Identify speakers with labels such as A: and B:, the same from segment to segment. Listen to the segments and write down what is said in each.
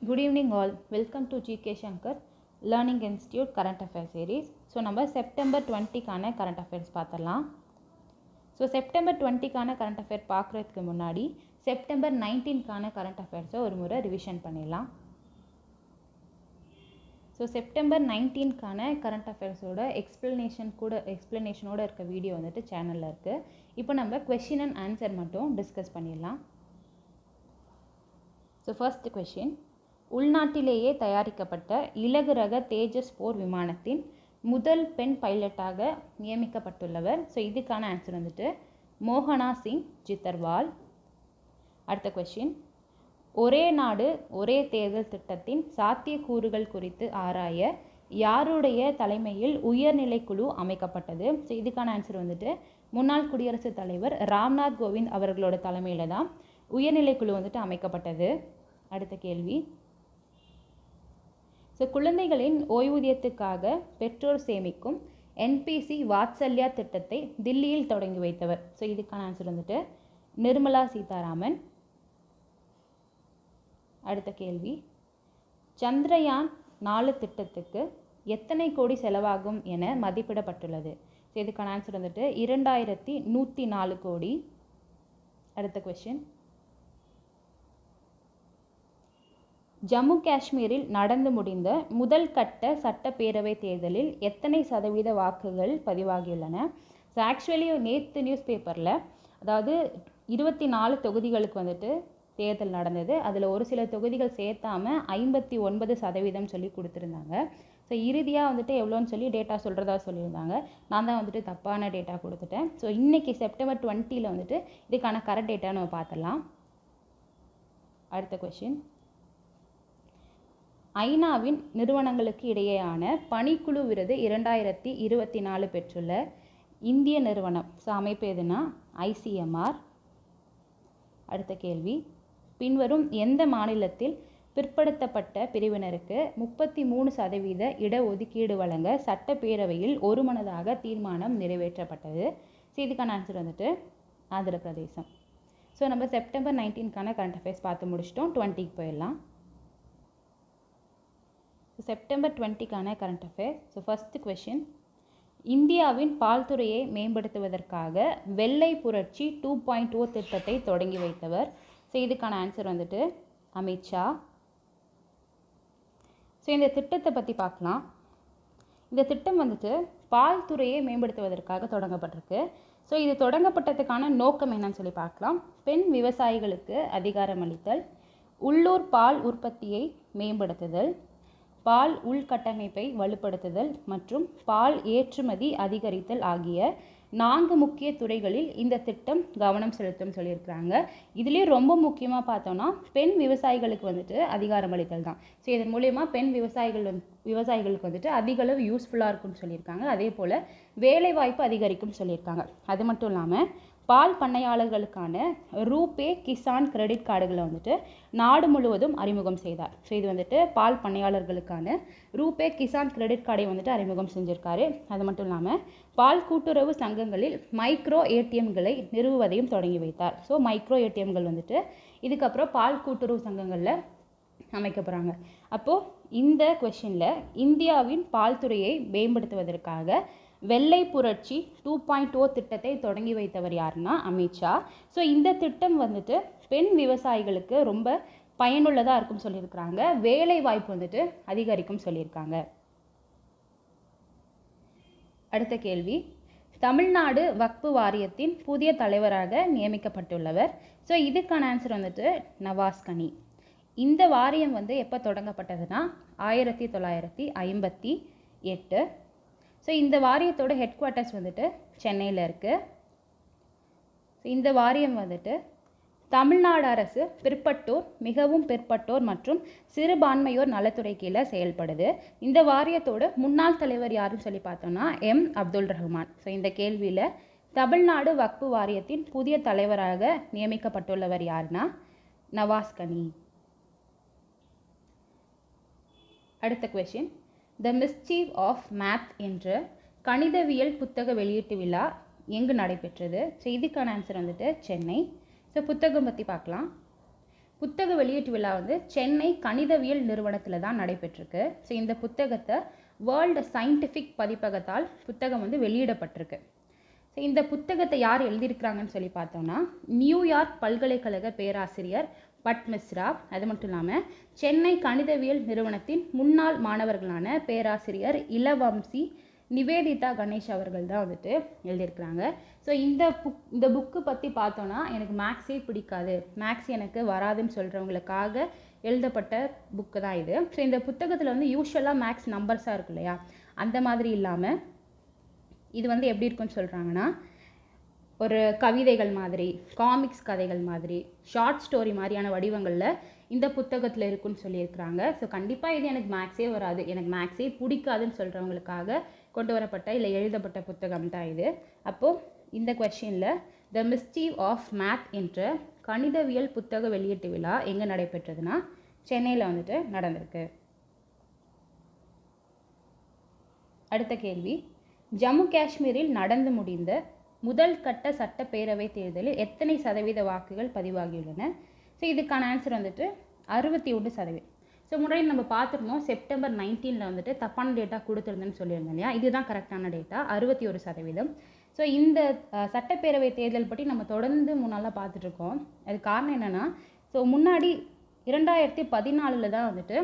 A: Good evening all. Welcome to GK Shankar Learning Institute Current Affairs Series. So, நம்ம September 20 கான Current Affairs பார்த்தரலாம். So, September 20 கான Current Affairs பார்க்கறதுக்கு முன்னாடி September 19 கான Current Affairs ஒரு முறை ரிவிஷன் பண்ணிடலாம். So, September 19 கான Current Affairs ஓட எக்ஸ்பிளனேஷனோட இருக்க வீடியோ வந்துட்டு சேனலில் இருக்குது. இப்போ நம்ம question and answer மட்டும் டிஸ்கஸ் பண்ணிடலாம். So, first question. உள்நாட்டிலேயே தயாரிக்கப்பட்ட இலகு ரக தேஜஸ் போர் விமானத்தின் முதல் பெண் பைலட்டாக நியமிக்கப்பட்டுள்ளவர். ஸோ இதுக்கான ஆன்சர் வந்துட்டு மோகனா சிங் ஜித்தர்வால். அடுத்த கொஸ்டின், ஒரே நாடு ஒரே தேர்தல் திட்டத்தின் சாத்தியக்கூறுகள் குறித்து ஆராய யாருடைய தலைமையில் உயர்நிலைக்குழு அமைக்கப்பட்டது? ஸோ இதுக்கான ஆன்சர் வந்துட்டு முன்னாள் குடியரசுத் தலைவர் ராம்நாத் கோவிந்த் அவர்களோட தலைமையில் தான் உயர்நிலைக்குழு வந்துட்டு அமைக்கப்பட்டது. அடுத்த கேள்வி, ஸோ குழந்தைகளின் ஓய்வூதியத்துக்காக பெற்றோர் சேமிக்கும் என்பிசி வாத்சல்யா திட்டத்தை தில்லியில் தொடங்கி வைத்தவர். ஸோ இதுக்கான ஆன்சர் வந்துட்டு நிர்மலா சீதாராமன். அடுத்த கேள்வி, சந்திரயான் 4 திட்டத்துக்கு எத்தனை கோடி செலவாகும் என மதிப்பிடப்பட்டுள்ளது? ஸோ இதுக்கான ஆன்சர் வந்துட்டு 2104 கோடி. அடுத்த கொஸ்டின், ஜம்மு காஷ்மீரில் நடந்து முடிந்த முதல் கட்ட சட்டப்பேரவை தேர்தலில் எத்தனை சதவீத வாக்குகள் பதிவாகியுள்ளன? ஸோ ஆக்சுவலி நேற்று நியூஸ் பேப்பரில் அதாவது 24 தொகுதிகளுக்கு வந்துட்டு தேர்தல் நடந்தது. அதில் ஒரு சில தொகுதிகள் சேர்த்தாமல் 59% சொல்லி கொடுத்துருந்தாங்க. ஸோ இறுதியாக வந்துட்டு எவ்வளோன்னு சொல்லி டேட்டா சொல்கிறதா சொல்லியிருந்தாங்க. நான் தான் வந்துட்டு தப்பான டேட்டா கொடுத்துட்டேன். ஸோ இன்றைக்கி செப்டம்பர் 20 வந்துட்டு இதுக்கான கரெக்ட் டேட்டா நம்ம பார்த்துடலாம். அடுத்த கொஸ்டின், ஐநாவின் நிறுவனங்களுக்கு இடையேயான பணிக்குழு விருது 2024 பெற்றுள்ள இந்திய நிறுவனம். ஸோ அமைப்பு எதுனா ICMR. அடுத்த கேள்வி, பின்வரும் எந்த மாநிலத்தில் பிற்படுத்தப்பட்ட பிரிவினருக்கு 33% இடஒதுக்கீடு வழங்க சட்டப்பேரவையில் ஒருமனதாக தீர்மானம் நிறைவேற்றப்பட்டது? ஸோ இதுக்கான ஆன்சர் வந்துட்டு ஆந்திர பிரதேசம். ஸோ நம்ம செப்டம்பர் 19 கரண்ட் அஃபேர்ஸ் பார்த்து முடிச்சிட்டோம். 20க்கு போயிடலாம். September 20 current affairs. So first question, இந்தியாவின் பால் துறையை மேம்படுத்துவதற்காக வெள்ளை புரட்சி 2.0 திட்டத்தை தொடங்கி வைத்தவர். ஸோ இதுக்கான ஆன்சர் வந்துட்டு அமித்ஷா. ஸோ இந்த திட்டத்தை பற்றி பார்க்கலாம். இந்த திட்டம் வந்துட்டு பால் துறையை மேம்படுத்துவதற்காக தொடங்கப்பட்டிருக்கு. ஸோ இது தொடங்கப்பட்டதுக்கான நோக்கம் என்னன்னு சொல்லி பார்க்கலாம். பெண் விவசாயிகளுக்கு அதிகாரம் அளித்தல், உள்ளூர் பால் உற்பத்தியை மேம்படுத்துதல், பால் உள்கட்டமைப்பை வலுப்படுத்துதல் மற்றும் பால் ஏற்றுமதி அதிகரித்தல் ஆகிய 4 முக்கிய துறைகளில் இந்த திட்டம் கவனம் செலுத்தும் சொல்லியிருக்கிறாங்க. இதுலேயே ரொம்ப முக்கியமாக பார்த்தோன்னா பெண் விவசாயிகளுக்கு வந்துட்டு அதிகாரம் அளித்தல் தான். ஸோ இதன் மூலயமா பெண் விவசாயிகளுக்கு வந்துட்டு அதிக அளவு யூஸ்ஃபுல்லாக இருக்கும்னு சொல்லியிருக்காங்க. அதே போல் வேலைவாய்ப்பு அதிகரிக்கும் சொல்லியிருக்காங்க. அது மட்டும் இல்லாமல் பால் பண்ணையாளர்களுக்கான ரூபே கிசான் கிரெடிட் கார்டுகளை வந்துட்டு நாடு முழுவதும் அறிமுகம் செய்தார். ஸோ இது வந்துட்டு பால் பண்ணையாளர்களுக்கான ரூபே கிசான் கிரெடிட் கார்டை வந்துட்டு அறிமுகம் செஞ்சுருக்காரு. அது மட்டும் இல்லாமல் பால் கூட்டுறவு சங்கங்களில் மைக்ரோ ஏடிஎம்களை நிறுவுவதையும் தொடங்கி வைத்தார். ஸோ மைக்ரோ ஏடிஎம்கள் வந்துட்டு இதுக்கப்புறம் பால் கூட்டுறவு சங்கங்களில் அமைக்க போகிறாங்க. அப்போது இந்த கொஷினில் இந்தியாவின் பால் துறையை மேம்படுத்துவதற்காக வெள்ளை புரட்சி 2.0 திட்டத்தை தொடங்கி வைத்தவர் யாருன்னா அமித்ஷா. ஸோ இந்த திட்டம் வந்துட்டு பெண் விவசாயிகளுக்கு ரொம்ப பயனுள்ளதாக இருக்கும் சொல்லியிருக்கிறாங்க. வேலை வாய்ப்பு வந்துட்டு அதிகரிக்கும் சொல்லியிருக்காங்க. அடுத்த கேள்வி, தமிழ்நாடு வக்ஃபு வாரியத்தின் புதிய தலைவராக நியமிக்கப்பட்டுள்ளவர். ஸோ இதுக்கான ஆன்சர் வந்துட்டு நவாஸ் கனி. இந்த வாரியம் வந்து எப்போ தொடங்கப்பட்டதுன்னா 1958. ஸோ இந்த வாரியத்தோட ஹெட் குவார்ட்டர்ஸ் வந்துட்டு சென்னையில் இருக்குது. ஸோ இந்த வாரியம் வந்துட்டு தமிழ்நாடு அரசு பிற்பட்டோர், மிகவும் பிற்பட்டோர் மற்றும் சிறுபான்மையோர் நலத்துறை கீழே செயல்படுது. இந்த வாரியத்தோட முன்னாள் தலைவர் யாருன்னு சொல்லி பார்த்தோம்னா M. அப்துல் ரஹ்மான். ஸோ இந்த கேள்வியில் தமிழ்நாடு வக்ஃபு வாரியத்தின் புதிய தலைவராக நியமிக்கப்பட்டுள்ளவர் யாருன்னா நவாஸ் கனி. அடுத்த கொஸ்டின், த மிஸ்சீவ் ஆஃப் மேத் என்ற கணிதவியல் புத்தக வெளியீட்டு விழா எங்கு நடைபெற்றது? ஸோ இதுக்கான ஆன்சர் வந்துட்டு சென்னை. ஸோ புத்தகம் பற்றி பார்க்கலாம். புத்தக வெளியீட்டு விழா வந்து சென்னை கணிதவியல் நிறுவனத்தில் தான் நடைபெற்றிருக்கு. ஸோ இந்த புத்தகத்தை வேர்ல்டு சயின்டிஃபிக் பதிப்பகத்தால் புத்தகம் வந்து வெளியிடப்பட்டிருக்கு. ஸோ இந்த புத்தகத்தை யார் எழுதியிருக்கிறாங்கன்னு சொல்லி பார்த்தோம்னா நியூயார்க் பல்கலைக்கழக பேராசிரியர் பட் மிஸ்ரா, அது மட்டும் இல்லாமல் சென்னை கணிதவியல் நிறுவனத்தின் முன்னாள் மாணவர்களான பேராசிரியர் இளவம்சி நிவேதிதா கணேஷ் அவர்கள் தான் வந்துட்டு எழுதியிருக்கிறாங்க. ஸோ இந்த புக்கு பற்றி பார்த்தோன்னா எனக்கு மேக்ஸே பிடிக்காது, மேக்ஸ் எனக்கு வராதுன்னு சொல்கிறவங்களுக்காக எழுதப்பட்ட புக்கு தான் இது. ஸோ இந்த புத்தகத்தில் வந்து யூஸ்வலாக மேக்ஸ் நம்பர்ஸாக இருக்கு இல்லையா, அந்த மாதிரி இல்லாமல் இது வந்து எப்படி இருக்குன்னு சொல்கிறாங்கன்னா ஒரு கவிதைகள் மாதிரி, காமிக்ஸ் கதைகள் மாதிரி, ஷார்ட் ஸ்டோரி மாதிரியான வடிவங்களில் இந்த புத்தகத்தில் இருக்குன்னு சொல்லியிருக்கிறாங்க. ஸோ கண்டிப்பாக இது எனக்கு மேக்ஸே வராது, எனக்கு மேக்ஸே பிடிக்காதுன்னு சொல்கிறவங்களுக்காக கொண்டு வரப்பட்ட இல்லை எழுதப்பட்ட புத்தகம் தான் இது. அப்போது இந்த கொஸ்டினில் த மிஸ்டீவ் ஆஃப் மேத் என்ற கணிதவியல் புத்தக வெளியீட்டு விழா எங்கே நடைபெற்றதுன்னா சென்னையில் வந்துட்டு நடந்திருக்கு. அடுத்த கேள்வி, ஜம்மு காஷ்மீரில் நடந்து முடிந்த முதல் கட்ட சட்டப்பேரவை தேர்தலில் எத்தனை சதவீத வாக்குகள் பதிவாகியுள்ளன? ஸோ இதுக்கான ஆன்சர் வந்துட்டு 61%. ஸோ முன்னாடி நம்ம பார்த்துருந்தோம் செப்டம்பர் 19 வந்துட்டு தப்பான டேட்டா கொடுத்துருந்தேன்னு சொல்லியிருந்தேன் இல்லையா, இதுதான் கரெக்டான டேட்டா 61%. ஸோ இந்த சட்டப்பேரவை தேர்தல் பற்றி நம்ம தொடர்ந்து முன்னாலாம் பார்த்துட்ருக்கோம். அது காரணம் என்னென்னா, ஸோ முன்னாடி 2014 தான் வந்துட்டு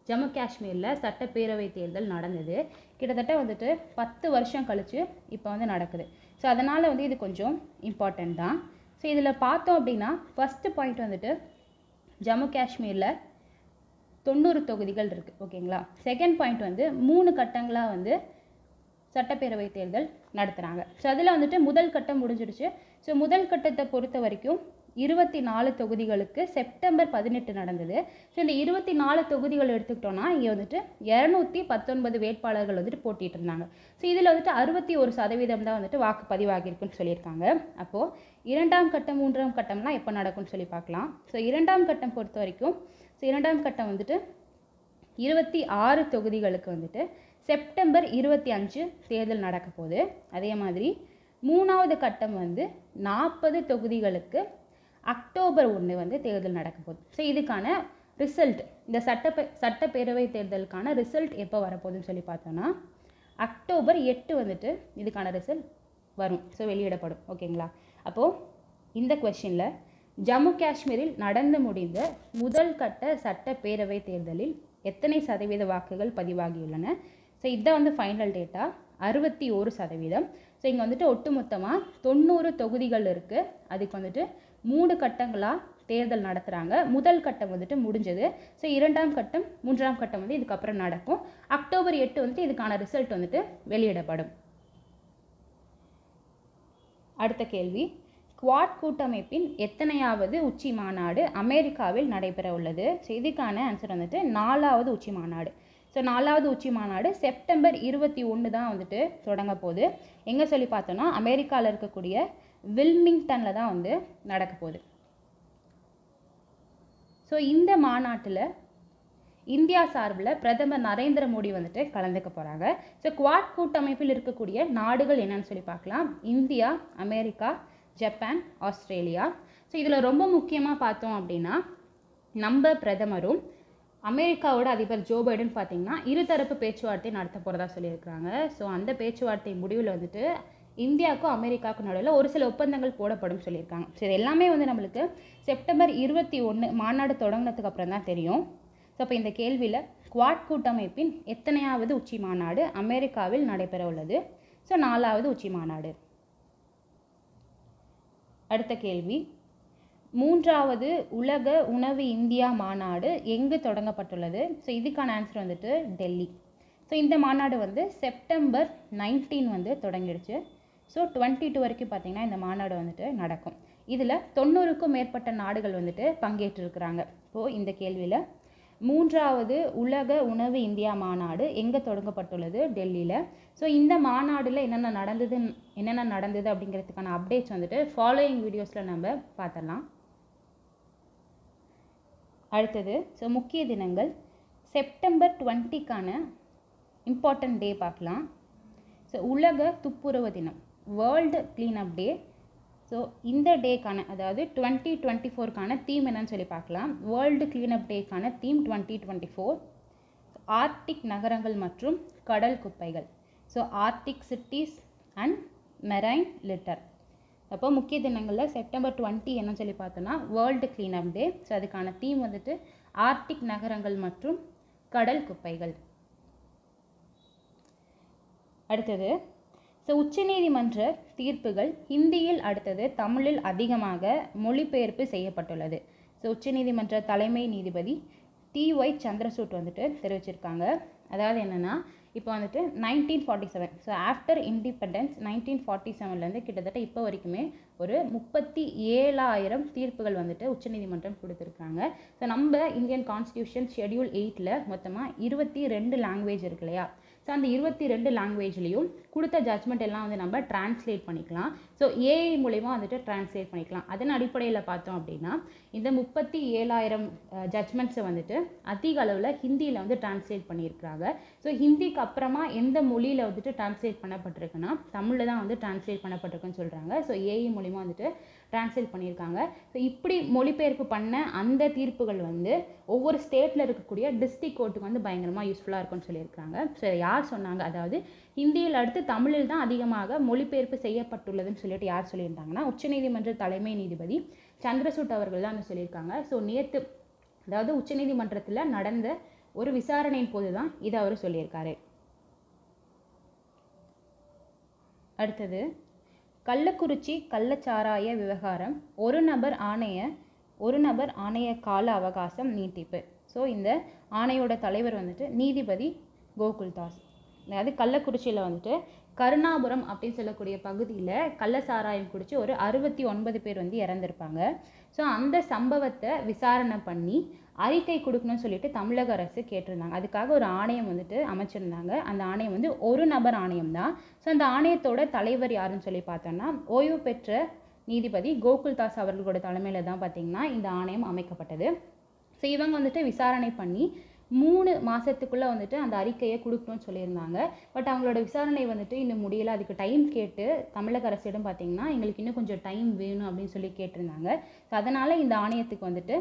A: ஜம்மு காஷ்மீரில் சட்டப்பேரவை தேர்தல் நடந்தது. கிட்டத்தட்ட வந்துட்டு 10 வருஷம் கழித்து இப்போ வந்து நடக்குது. ஸோ அதனால் வந்து இது கொஞ்சம் இம்பார்ட்டண்ட் தான். ஸோ இதில் பார்த்தோம் அப்படின்னா ஃபஸ்ட்டு பாயிண்ட் வந்துட்டு ஜம்மு காஷ்மீரில் 90 தொகுதிகள் இருக்குது, ஓகேங்களா. செகண்ட் பாயிண்ட் வந்து 3 கட்டங்களாக வந்து சட்டப்பேரவை தேர்தல் நடத்துகிறாங்க. ஸோ அதில் வந்துட்டு முதல் கட்டம் முடிஞ்சிடுச்சு. ஸோ முதல் கட்டத்தை பொறுத்த வரைக்கும் 24 தொகுதிகளுக்கு செப்டம்பர் 18 நடந்தது. ஸோ இந்த 24 தொகுதிகள் எடுத்துக்கிட்டோன்னா இங்கே வந்துட்டு 219 வேட்பாளர்கள் வந்துட்டு போட்டிட்டு இருந்தாங்க. ஸோ இதில் வந்துட்டு 61% தான் வந்துட்டு வாக்கு பதிவாகியிருக்குன்னு சொல்லியிருக்காங்க. அப்போது 2ஆம் கட்டம் 3ஆம் கட்டம்லாம் எப்போ நடக்கும்னு சொல்லி பார்க்கலாம். ஸோ 2ஆம் கட்டம் பொறுத்த வரைக்கும் ஸோ 2ஆம் கட்டம் வந்துட்டு 26 தொகுதிகளுக்கு வந்துட்டு செப்டம்பர் 25 தேர்தல் நடக்க போகுது. அதே மாதிரி 3ஆவது கட்டம் வந்து 40 தொகுதிகளுக்கு அக்டோபர் 1 வந்து தேர்தல் நடக்க போகுது. ஸோ இதுக்கான ரிசல்ட், இந்த சட்டப்பேரவை தேர்தலுக்கான ரிசல்ட் எப்போ வரப்போகுதுன்னு சொல்லி பார்த்தோன்னா அக்டோபர் 8 வந்துட்டு இதுக்கான ரிசல்ட் வரும், ஸோ வெளியிடப்படும், ஓகேங்களா. அப்போது இந்த கொஸ்டினில் ஜம்மு காஷ்மீரில் நடந்து முடிந்த முதல் கட்ட சட்டப்பேரவை தேர்தலில் எத்தனை சதவீத வாக்குகள் பதிவாகியுள்ளன? ஸோ இதுதான் வந்து ஃபைனல் டேட்டா 61%. ஸோ இங்கே வந்துட்டு ஒட்டுமொத்தமாக 90 தொகுதிகள் இருக்குது. அதுக்கு வந்துட்டு 3 கட்டங்களாக தேர்தல் நடத்துகிறாங்க. முதல் கட்டம் வந்துட்டு முடிஞ்சது. ஸோ 2ஆம் கட்டம் 3ஆம் கட்டம் வந்து இதுக்கப்புறம் நடக்கும். அக்டோபர் 8 வந்துட்டு இதுக்கான ரிசல்ட் வந்துட்டு வெளியிடப்படும். அடுத்த கேள்வி, குவாட் கூட்டமைப்பின் எத்தனையாவது உச்சி மாநாடு அமெரிக்காவில் நடைபெற உள்ளது? ஸோ இதுக்கான ஆன்சர் வந்துட்டு 4ஆவது உச்சி மாநாடு. ஸோ 4ஆவது உச்சி மாநாடு செப்டம்பர் 21 தான் வந்துட்டு தொடங்க போகுது. எங்கே சொல்லி பார்த்தோன்னா அமெரிக்காவில் இருக்கக்கூடிய வில்மிங்டனில் தான் வந்து நடக்க போகுது. ஸோ இந்த மாநாட்டில் இந்தியா சார்பில் பிரதமர் நரேந்திர மோடி வந்துட்டு கலந்துக்க போகிறாங்க. ஸோ குவாட் கூட்டமைப்பில் இருக்கக்கூடிய நாடுகள் என்னன்னு சொல்லி பார்க்கலாம். India, America, Japan, Australia. So இதில் ரொம்ப முக்கியமாக பார்த்தோம் அப்படின்னா நம்ம பிரதமரும் அமெரிக்காவோட அதிபர் ஜோ பைடன் பார்த்திங்கன்னா இருதரப்பு பேச்சுவார்த்தை நடத்த போகிறதா சொல்லியிருக்கிறாங்க. ஸோ அந்த பேச்சுவார்த்தை முடிவில் வந்துட்டு இந்தியாவுக்கும் அமெரிக்காவுக்கும் நடுவில் ஒரு சில ஒப்பந்தங்கள் போடப்படும் சொல்லியிருக்காங்க. ஸோ இது எல்லாமே வந்து நம்மளுக்கு செப்டம்பர் 21 மாநாடு தொடங்கினதுக்கு அப்புறம் தான் தெரியும். ஸோ அப்போ இந்த கேள்வியில் குவாட் கூட்டமைப்பின் எத்தனையாவது உச்சி மாநாடு அமெரிக்காவில் நடைபெற உள்ளது? ஸோ 4ஆவது உச்சி மாநாடு. அடுத்த கேள்வி, 3ஆவது உலக உணவு இந்தியா மாநாடு எங்கு தொடங்கப்பட்டுள்ளது? ஸோ இதுக்கான ஆன்சர் வந்துட்டு டெல்லி. ஸோ இந்த மாநாடு வந்து செப்டம்பர் 19 வந்து தொடங்கிடுச்சு. ஸோ 22 வரைக்கும் பார்த்திங்கன்னா இந்த மாநாடு வந்துட்டு நடக்கும். இதில் 90க்கும் மேற்பட்ட நாடுகள் வந்துட்டு பங்கேற்றிருக்கிறாங்க. இப்போது இந்த கேள்வியில் 3ஆவது உலக உணவு இந்தியா மாநாடு எங்கே தொடங்கப்பட்டுள்ளது? டெல்லியில். ஸோ இந்த மாநாடில் என்னென்ன நடந்தது அப்படிங்கிறதுக்கான அப்டேட்ஸ் வந்துட்டு ஃபாலோயிங் வீடியோஸில் நம்ம பார்த்துடலாம். அடுத்தது ஸோ முக்கிய தினங்கள் செப்டம்பர் 20க்கான இம்பார்ட்டன்ட் டே பார்க்கலாம். ஸோ உலக துப்புரவு தினம், வேர்ல்டு கிளீனப் டே. ஸோ இந்த டேக்கான அதாவது 2024க்கான தீம் என்னன்னு சொல்லி பார்க்கலாம். வேர்ல்டு கிளீனப் டேக்கான தீம் 2024 ஆர்க்டிக் நகரங்கள் மற்றும் கடல் குப்பைகள். So Arctic cities and marine litre. அப்போ முக்கிய தினங்களில் செப்டம்பர் 20 என்னன்னு சொல்லி பார்த்தோன்னா வேர்ல்டு கிளீனப் டே. ஸோ அதுக்கான தீம் வந்துட்டு ஆர்க்டிக் நகரங்கள் மற்றும் கடல் குப்பைகள். அடுத்தது, ஸோ உச்சநீதிமன்ற தீர்ப்புகள் ஹிந்தியில் அடுத்தது தமிழில் அதிகமாக மொழிபெயர்ப்பு செய்யப்பட்டுள்ளது. ஸோ உச்சநீதிமன்ற தலைமை நீதிபதி TY சந்திரசூட் வந்துட்டு தெரிவிச்சிருக்காங்க. அதாவது என்னென்னா, இப்போ வந்துட்டு 1947, ஸோ ஆஃப்டர் இண்டிபெண்டன்ஸ் 1947லேருந்து கிட்டத்தட்ட இப்போ வரைக்குமே ஒரு 37,000 தீர்ப்புகள் வந்துட்டு உச்சநீதிமன்றம் கொடுத்துருக்காங்க. ஸோ நம்ம இந்தியன் கான்ஸ்டியூஷன் ஷெட்யூல் 8ல் மொத்தமாக 22 லாங்குவேஜ் இருக்கு இல்லையா? ஸோ அந்த 22 லாங்குவேஜ்லேயும் கொடுத்த ஜட்ஜ்மெண்ட் எல்லாம் வந்து நம்ம டிரான்ஸ்லேட் பண்ணிக்கலாம். ஸோ ஏஐ மூலமா வந்துட்டு டிரான்ஸ்லேட் பண்ணிக்கலாம். அதன் அடிப்படையில் பார்த்தோம் அப்படின்னா இந்த 37,000 ஜட்ஜ்மெண்ட்ஸை வந்துட்டு அதிக அளவில் ஹிந்தியில் வந்து டிரான்ஸ்லேட் பண்ணியிருக்கிறாங்க. ஸோ ஹிந்திக்கு அப்புறமா எந்த மொழியில் வந்துட்டு டிரான்ஸ்லேட் பண்ணப்பட்டிருக்குன்னா தமிழில் தான் வந்து டிரான்ஸ்லேட் பண்ணப்பட்டிருக்குன்னு சொல்கிறாங்க. ஸோ ஏஐ மூலிமா வந்துட்டு டிரான்ஸ்லேட் பண்ணியிருக்காங்க. ஸோ இப்படி மொழிபெயர்ப்பு பண்ண அந்த தீர்ப்புகள் வந்து ஒவ்வொரு ஸ்டேட்டில் இருக்கக்கூடிய டிஸ்ட்ரிக்ட் கோர்ட்டுக்கு வந்து பயங்கரமாக யூஸ்ஃபுல்லாக இருக்கும்னு சொல்லியிருக்காங்க. ஸோ யார் சொன்னாங்க? அதாவது ஹிந்தியில் அடுத்து தமிழில் தான் அதிகமாக மொழிபெயர்ப்பு செய்யப்பட்டுள்ளதுன்னு சொல்லிட்டு யார் சொல்லியிருந்தாங்கன்னா உச்சநீதிமன்ற தலைமை நீதிபதி சந்திரசூட் அவர்கள் தான் சொல்லியிருக்காங்க. ஸோ நேற்று, அதாவது உச்சநீதிமன்றத்தில் நடந்த ஒரு விசாரணையின் போது தான் இதை அவர் சொல்லியிருக்காரு. அடுத்தது, கள்ளக்குறிச்சி கள்ளச்சாராய விவகாரம் ஒரு நபர் ஆணைய கால அவகாசம் நீட்டிப்பு. ஸோ இந்த ஆணையோட தலைவர் வந்துட்டு நீதிபதி கோகுல்தாஸ். அதாவது கள்ளக்குறிச்சியில் வந்துட்டு கருணாபுரம் அப்படின்னு சொல்லக்கூடிய பகுதியில் கள்ளச்சாராயம் குடித்து ஒரு 69 பேர் வந்து இறந்துருப்பாங்க. ஸோ அந்த சம்பவத்தை விசாரணை பண்ணி அறிக்கை கொடுக்கணும்னு சொல்லிட்டு தமிழக அரசு கேட்டிருந்தாங்க. அதுக்காக ஒரு ஆணையம் வந்துட்டு அமைச்சிருந்தாங்க. அந்த ஆணையம் வந்து ஒரு நபர் ஆணையம் தான். ஸோ அந்த ஆணையத்தோட தலைவர் யாருன்னு சொல்லி பார்த்தோன்னா ஓய்வு பெற்ற நீதிபதி கோகுல்தாஸ் அவர்களோட தலைமையில் தான் பார்த்திங்கன்னா இந்த ஆணையம் அமைக்கப்பட்டது. ஸோ இவங்க வந்துட்டு விசாரணை பண்ணி 3 மாதத்துக்குள்ளே வந்துட்டு அந்த அறிக்கையை கொடுக்கணும்னு சொல்லியிருந்தாங்க. பட் அவங்களோட விசாரணை வந்துட்டு இன்னும் முடியலை. அதுக்கு டைம் கேட்டு தமிழக அரசிடம் பார்த்திங்கன்னா எங்களுக்கு இன்னும் கொஞ்சம் டைம் வேணும் அப்படின்னு சொல்லி கேட்டிருந்தாங்க. ஸோ அதனால் இந்த ஆணையத்துக்கு வந்துட்டு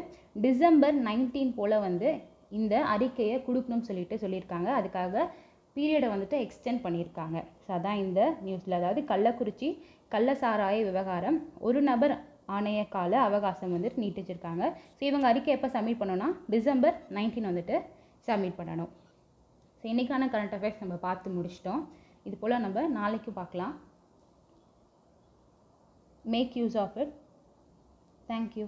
A: டிசம்பர் 19 போல் வந்து இந்த அறிக்கையை கொடுக்கணும்னு சொல்லியிருக்காங்க. அதுக்காக பீரியடை வந்துட்டு எக்ஸ்டெண்ட் பண்ணியிருக்காங்க. ஸோ அதான் இந்த நியூஸில், அதாவது கள்ளக்குறிச்சி கள்ளச்சாராய விவகாரம் ஒரு நபர் ஆணைய கால அவகாசம் வந்துட்டு நீட்டிச்சிருக்காங்க. ஸோ இவங்க அறிக்கை எப்போ சப்மிட் பண்ணோன்னா டிசம்பர் 19 வந்துட்டு சப்மிட் பண்ணணும். ஸோ இன்றைக்கான கரண்ட் அஃபேர்ஸ் நம்ம பார்த்து முடிச்சிட்டோம். இது போல் நம்ம நாளைக்கு பார்க்கலாம். Make use of it. Thank you.